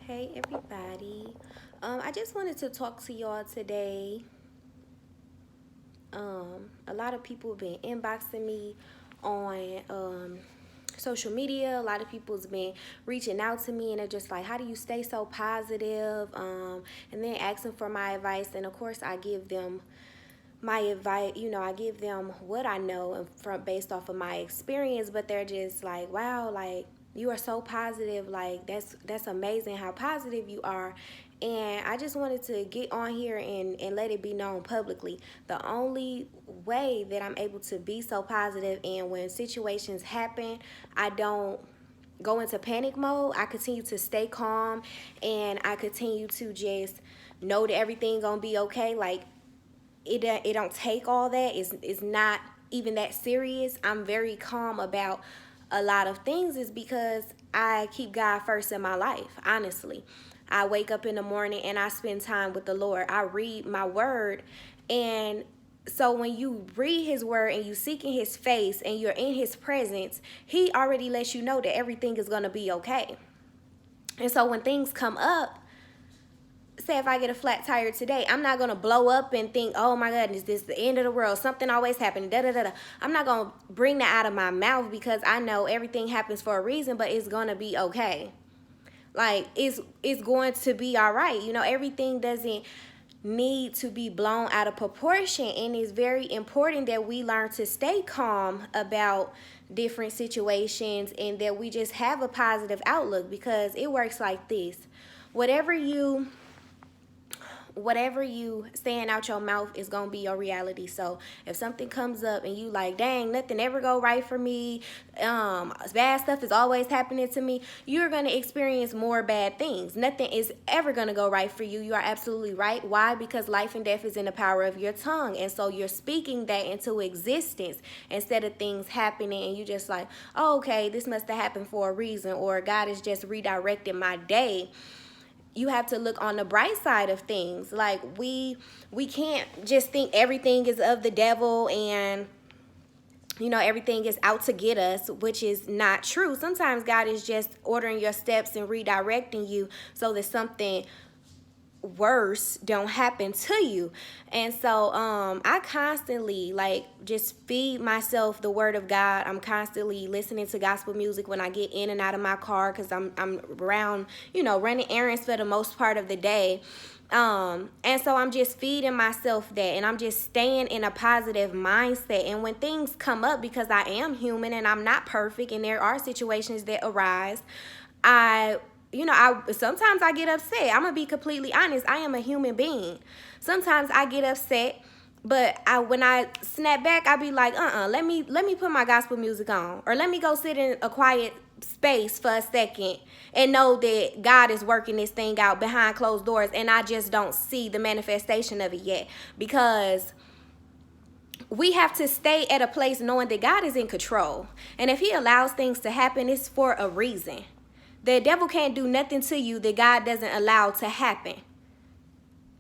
Hey everybody. I just wanted to talk to y'all today. A lot of people have been inboxing me on social media. A lot of people's been reaching out to me and they're just like, how do you stay so positive? And then asking for my advice. And of course I give them my advice, I give them what I know and from based off of my experience, but they're just like, wow, like you are so positive, like that's amazing how positive you are. And I just wanted to get on here and let it be known publicly. The only way that I'm able to be so positive and when situations happen, I don't go into panic mode. I continue to stay calm and I continue to just know that everything gonna be okay. Like it don't take all that. It's not even that serious. I'm very calm about a lot of things is because I keep God first in my life, honestly. I wake up in the morning and I spend time with the Lord. I read my word, and so when you read his word and you seek in his face and you're in his presence, he already lets you know that everything is going to be okay. And so when things come up, say if I get a flat tire today, I'm not gonna blow up and think, oh my goodness, this is the end of the world. Something always happens. Da da da da. I'm not gonna bring that out of my mouth because I know everything happens for a reason, but it's gonna be okay. Like it's going to be all right. Everything doesn't need to be blown out of proportion, and it's very important that we learn to stay calm about different situations and that we just have a positive outlook because it works like this. Whatever you whatever you saying out your mouth is gonna be your reality. So if something comes up and you like, dang, nothing ever go right for me, bad stuff is always happening to me, you're gonna experience more bad things. Nothing is ever gonna go right for you. You are absolutely right. Why? Because life and death is in the power of your tongue, and so you're speaking that into existence instead of things happening and you just like, oh, okay, this must have happened for a reason, or God is just redirecting my day. You have to look on the bright side of things. Like we can't just think everything is of the devil and everything is out to get us, which is not true. Sometimes God is just ordering your steps and redirecting you so that something worse don't happen to you. And so I constantly like just feed myself the word of God. I'm constantly listening to gospel music when I get in and out of my car because I'm around, running errands for the most part of the day. And so I'm just feeding myself that, and I'm just staying in a positive mindset. And when things come up, because I am human and I'm not perfect and there are situations that arise, I sometimes I get upset. I'm gonna be completely honest. I am a human being. Sometimes I get upset, but when I snap back, I be like, let me put my gospel music on, or let me go sit in a quiet space for a second and know that God is working this thing out behind closed doors, and I just don't see the manifestation of it yet, because we have to stay at a place knowing that God is in control, and if he allows things to happen, it's for a reason. The devil can't do nothing to you that God doesn't allow to happen.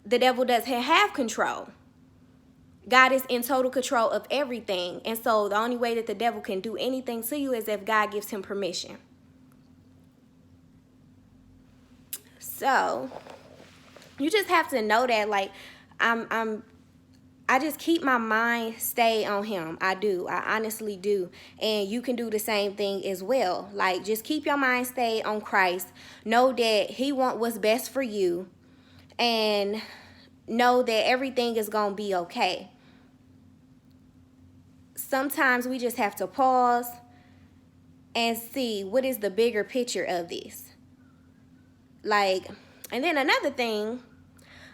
The devil doesn't have control. God is in total control of everything. And so the only way that the devil can do anything to you is if God gives him permission. So you just have to know that, like, I just keep my mind stay on him. I do. I honestly do. And you can do the same thing as well. Like, just keep your mind stay on Christ. Know that he wants what's best for you. And know that everything is going to be okay. Sometimes we just have to pause and see what is the bigger picture of this. Like, and then another thing,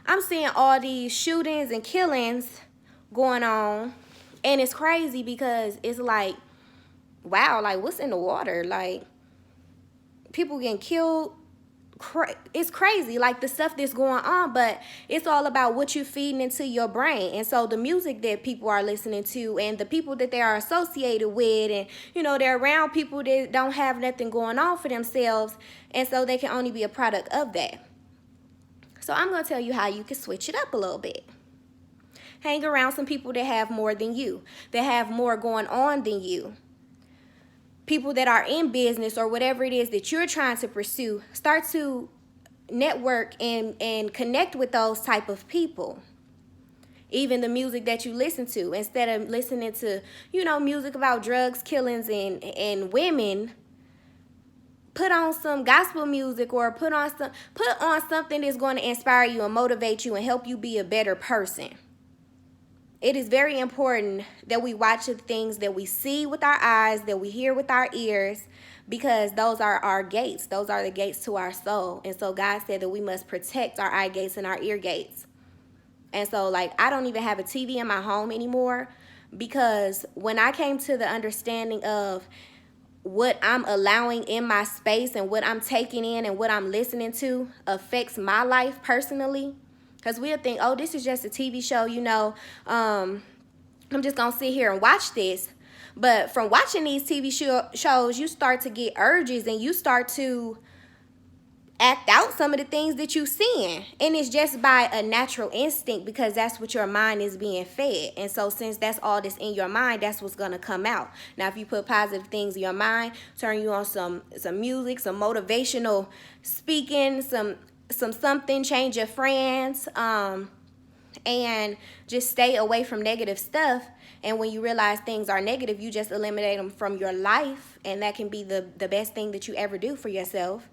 I'm seeing all these shootings and killings going on, and it's crazy because it's like, wow, like what's in the water? Like, people getting killed. It's crazy, like the stuff that's going on, but it's all about what you're feeding into your brain. And so the music that people are listening to and the people that they are associated with, and they're around people that don't have nothing going on for themselves, and so they can only be a product of that. So I'm going to tell you how you can switch it up a little bit. Hang around some people that have more than you, that have more going on than you. People that are in business or whatever it is that you're trying to pursue. Start to network and connect with those type of people. Even the music that you listen to, instead of listening to, music about drugs, killings, and women, put on some gospel music, or put on something that's going to inspire you and motivate you and help you be a better person. It is very important that we watch the things that we see with our eyes, that we hear with our ears, because those are our gates. Those are the gates to our soul. And so God said that we must protect our eye gates and our ear gates. And so, I don't even have a TV in my home anymore, because when I came to the understanding of what I'm allowing in my space and what I'm taking in and what I'm listening to affects my life personally. Because we'll think, oh, this is just a TV show, I'm just going to sit here and watch this. But from watching these TV shows, you start to get urges and you start to act out some of the things that you're seeing. And it's just by a natural instinct, because that's what your mind is being fed. And so since that's all that's in your mind, that's what's going to come out. Now, if you put positive things in your mind, turn you on some music, some motivational speaking, something, change your friends, and just stay away from negative stuff. And when you realize things are negative, you just eliminate them from your life. And that can be the best thing that you ever do for yourself.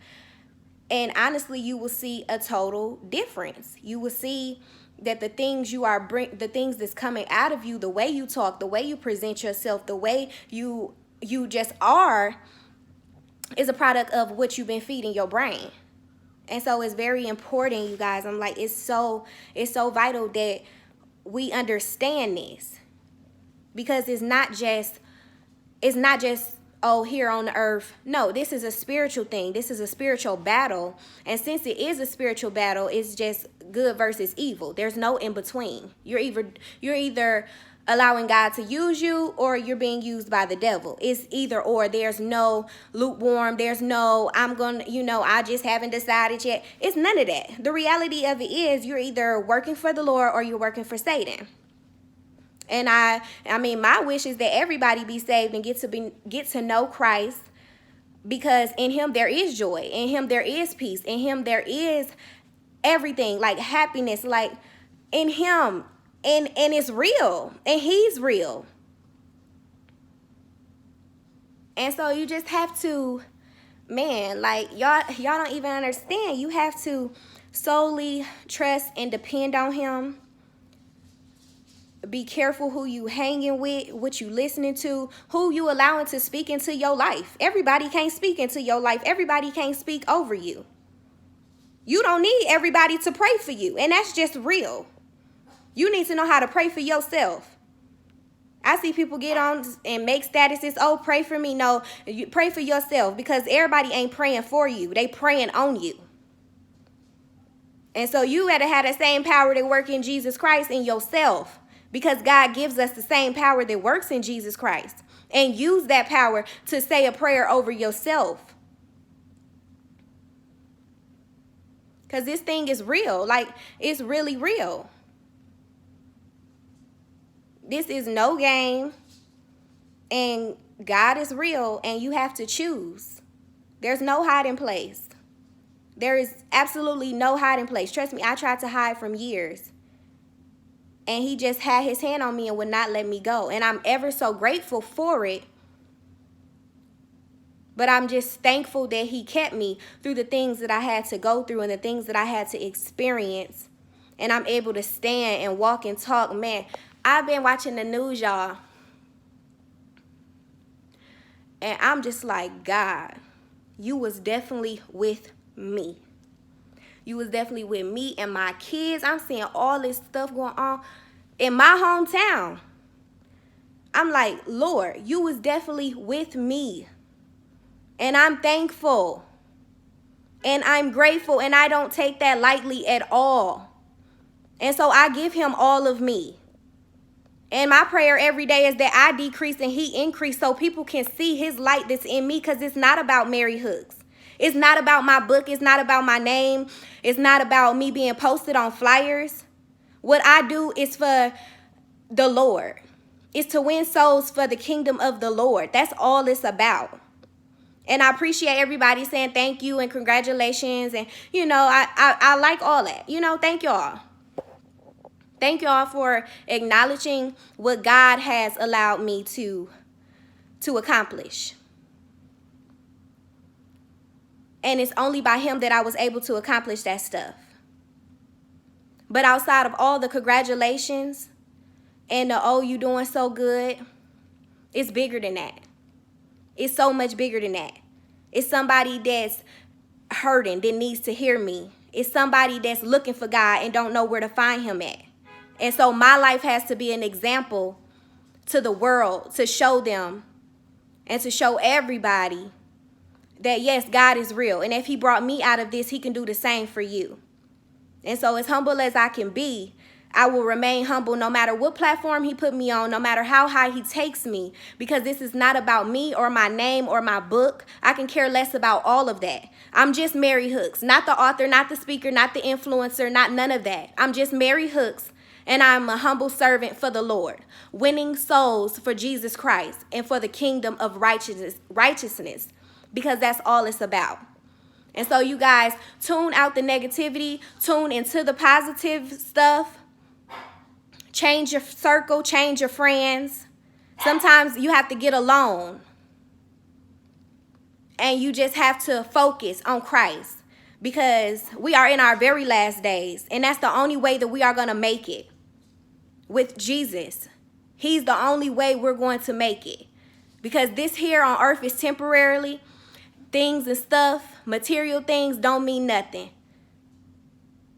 And honestly, you will see a total difference. You will see that the things the things that's coming out of you, the way you talk, the way you present yourself, the way you just are, is a product of what you've been feeding your brain. And so it's very important, you guys. I'm like, it's so vital that we understand this, because it's not just here on the earth. No, this is a spiritual thing. This is a spiritual battle. And since it is a spiritual battle, it's just good versus evil. There's no in between. You're either allowing God to use you, or you're being used by the devil. It's either or. There's no lukewarm. There's no, I just haven't decided yet. It's none of that. The reality of it is, you're either working for the Lord or you're working for Satan. And I mean, my wish is that everybody be saved and get to know Christ, because in him there is joy. In him there is peace. In him there is everything, like happiness, like in him. And it's real, and he's real. And so you just have to, man, y'all don't even understand. You have to solely trust and depend on him. Be careful who you hanging with, what you listening to, who you allowing to speak into your life. Everybody can't speak into your life. Everybody can't speak over you. You don't need everybody to pray for you, and that's just real. You need to know how to pray for yourself. I see people get on and make statuses, oh, pray for me. No, you pray for yourself, because everybody ain't praying for you. They praying on you. And so you gotta have the same power that works in Jesus Christ in yourself, because God gives us the same power that works in Jesus Christ. And use that power to say a prayer over yourself. Because this thing is real. It's really real. This is no game, and God is real, and you have to choose. There's no hiding place. There is absolutely no hiding place. Trust me, I tried to hide from years, and he just had his hand on me and would not let me go. And I'm ever so grateful for it, but I'm just thankful that he kept me through the things that I had to go through and the things that I had to experience. And I'm able to stand and walk and talk. Man, I've been watching the news, y'all, and I'm just like, God, you was definitely with me. You was definitely with me and my kids. I'm seeing all this stuff going on in my hometown. I'm like, Lord, you was definitely with me, and I'm thankful, and I'm grateful, and I don't take that lightly at all. And so I give him all of me. And my prayer every day is that I decrease and he increase, so people can see his light that's in me, because it's not about Mary Hooks. It's not about my book. It's not about my name. It's not about me being posted on flyers. What I do is for the Lord. It's to win souls for the kingdom of the Lord. That's all it's about. And I appreciate everybody saying thank you and congratulations. And, you know, I like all that. You know, thank y'all. Thank y'all for acknowledging what God has allowed me to accomplish. And it's only by him that I was able to accomplish that stuff. But outside of all the congratulations and the, oh, you doing so good, it's bigger than that. It's so much bigger than that. It's somebody that's hurting that needs to hear me. It's somebody that's looking for God and don't know where to find him at. And so my life has to be an example to the world, to show them and to show everybody that, yes, God is real. And if he brought me out of this, he can do the same for you. And so as humble as I can be, I will remain humble no matter what platform he put me on, no matter how high he takes me, because this is not about me or my name or my book. I can care less about all of that. I'm just Mary Hooks, not the author, not the speaker, not the influencer, not none of that. I'm just Mary Hooks, and I'm a humble servant for the Lord, winning souls for Jesus Christ and for the kingdom of righteousness, because that's all it's about. And so you guys, tune out the negativity, tune into the positive stuff. Change your circle, change your friends. Sometimes you have to get alone. And you just have to focus on Christ, because we are in our very last days. And that's the only way that we are going to make it with Jesus. He's the only way we're going to make it. Because this here on earth is temporarily. Things and stuff, material things don't mean nothing.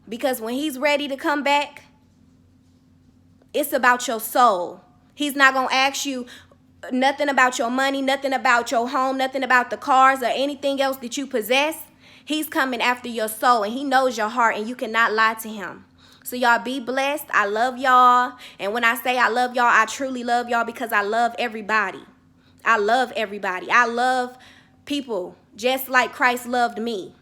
Because when he's ready to come back, it's about your soul. He's not going to ask you nothing about your money, nothing about your home, nothing about the cars or anything else that you possess. He's coming after your soul, and he knows your heart, and you cannot lie to him. So y'all be blessed. I love y'all. And when I say I love y'all, I truly love y'all, because I love everybody. I love everybody. I love people just like Christ loved me.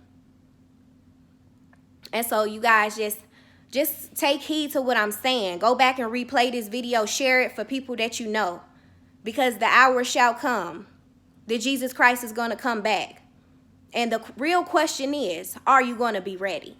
And so you guys just take heed to what I'm saying. Go back and replay this video. Share it for people that you know. Because the hour shall come that Jesus Christ is going to come back. And the real question is, are you going to be ready?